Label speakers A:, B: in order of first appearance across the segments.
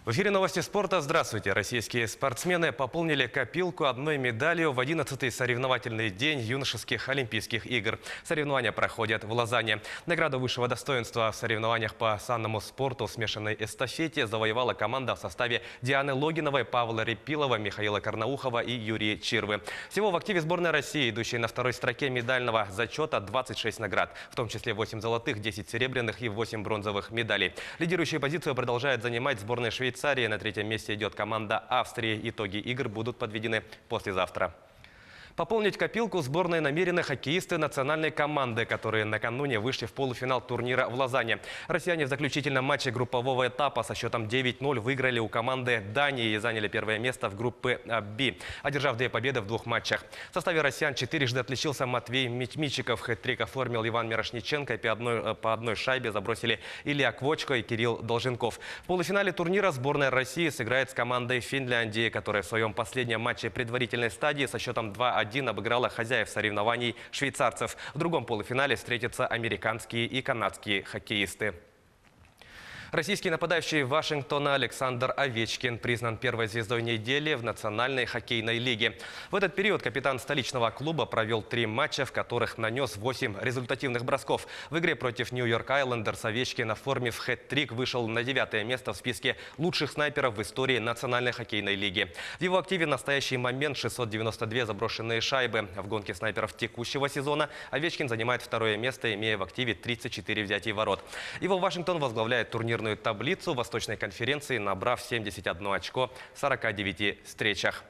A: В эфире новости спорта. Здравствуйте. Российские спортсмены пополнили копилку одной медалью в 11-й соревновательный день юношеских Олимпийских игр. Соревнования проходят в Лозанне. Награду высшего достоинства в соревнованиях по санному спорту в смешанной эстафете завоевала команда в составе Дианы Логиновой, Павла Репилова, Михаила Карнаухова и Юрия Чирвы. Всего в активе сборной России, идущей на второй строке медального зачета, 26 наград, в том числе 8 золотых, 10 серебряных и 8 бронзовых медалей. Лидирующую позицию продолжает занимать сборная Швейцарии. На третьем месте идет команда Австрии. Итоги игр будут подведены послезавтра. Пополнить копилку сборной намерены хоккеисты национальной команды, которые накануне вышли в полуфинал турнира в Лозанне. Россияне в заключительном матче группового этапа со счетом 9-0 выиграли у команды Дании и заняли первое место в группе «Б», одержав 2 победы в 2 матчах. В составе россиян четырежды отличился Матвей Мичмичиков. Хэт-трик оформил Иван Мирошниченко. По одной шайбе забросили Илья Квочко и Кирилл Долженков. В полуфинале турнира сборная России сыграет с командой Финляндии, которая в своем последнем матче предварительной стадии со счетом 2-1 обыграла хозяев соревнований швейцарцев. В другом полуфинале встретятся американские и канадские хоккеисты. Российский нападающий Вашингтона Александр Овечкин признан первой звездой недели в Национальной хоккейной лиге. В этот период капитан столичного клуба провел 3 матча, в которых нанес 8 результативных бросков. В игре против Нью-Йорк Айлендерс Овечкин, оформив хэт-трик, вышел на 9-е место в списке лучших снайперов в истории Национальной хоккейной лиги. В его активе в настоящий момент 692 заброшенные шайбы. В гонке снайперов текущего сезона Овечкин занимает 2-е место, имея в активе 34 взятий ворот. Его Вашингтон возглавляет турнирную таблицу Восточной конференции, набрав 71 очко в 49 встречах.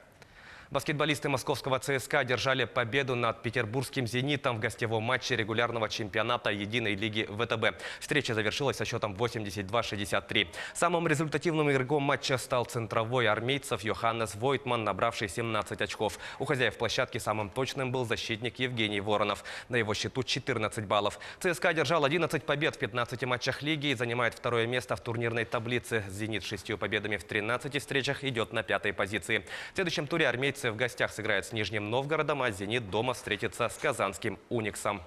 A: Баскетболисты московского ЦСКА одержали победу над петербургским «Зенитом» в гостевом матче регулярного чемпионата единой лиги ВТБ. Встреча завершилась со счетом 82-63. Самым результативным игроком матча стал центровой армейцев Йоханнес Войтман, набравший 17 очков. У хозяев площадки самым точным был защитник Евгений Воронов. На его счету 14 баллов. ЦСКА одержал 11 побед в 15 матчах лиги и занимает 2-е место в турнирной таблице. «Зенит» с 6 победами в 13 встречах идет на 5-й позиции. В следующем туре армейцы в гостях сыграет с Нижним Новгородом, а «Зенит» дома встретится с казанским «Униксом».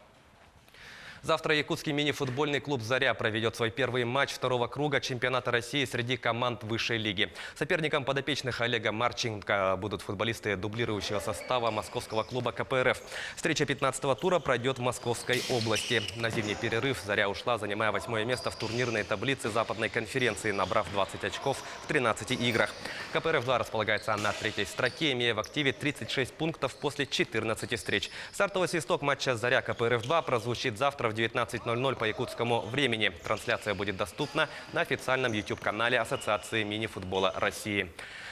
A: Завтра якутский мини-футбольный клуб «Заря» проведет свой первый матч 2-го круга чемпионата России среди команд высшей лиги. Соперником подопечных Олега Марченко будут футболисты дублирующего состава московского клуба КПРФ. Встреча 15-го тура пройдет в Московской области. На зимний перерыв «Заря» ушла, занимая 8-е место в турнирной таблице Западной конференции, набрав 20 очков в 13 играх. КПРФ-2 располагается на 3-й строке, имея в активе 36 пунктов после 14 встреч. Стартовый свисток матча «Заря» КПРФ-2 прозвучит завтра в 19:00 по якутскому времени. Трансляция будет доступна на официальном YouTube-канале Ассоциации мини-футбола России.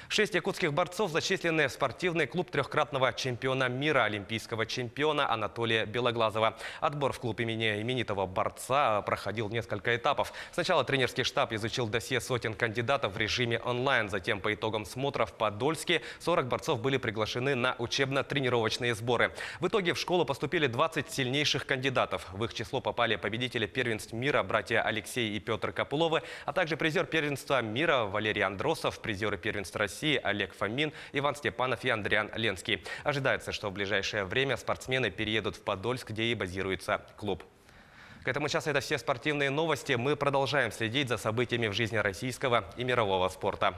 A: 6 якутских борцов зачислены в спортивный клуб трехкратного чемпиона мира, олимпийского чемпиона Анатолия Белоглазова. Отбор в клуб имени именитого борца проходил несколько этапов. Сначала тренерский штаб изучил досье сотен кандидатов в режиме онлайн. Затем по итогам смотра в Подольске 40 борцов были приглашены на учебно-тренировочные сборы. В итоге в школу поступили 20 сильнейших кандидатов. В их число попали победители первенств мира братья Алексей и Петр Копыловы, а также призер первенства мира Валерий Андросов, призеры первенства России Олег Фомин, Иван Степанов и Андриан Ленский. Ожидается, что в ближайшее время спортсмены переедут в Подольск, где и базируется клуб. К этому часу это все спортивные новости. Мы продолжаем следить за событиями в жизни российского и мирового спорта.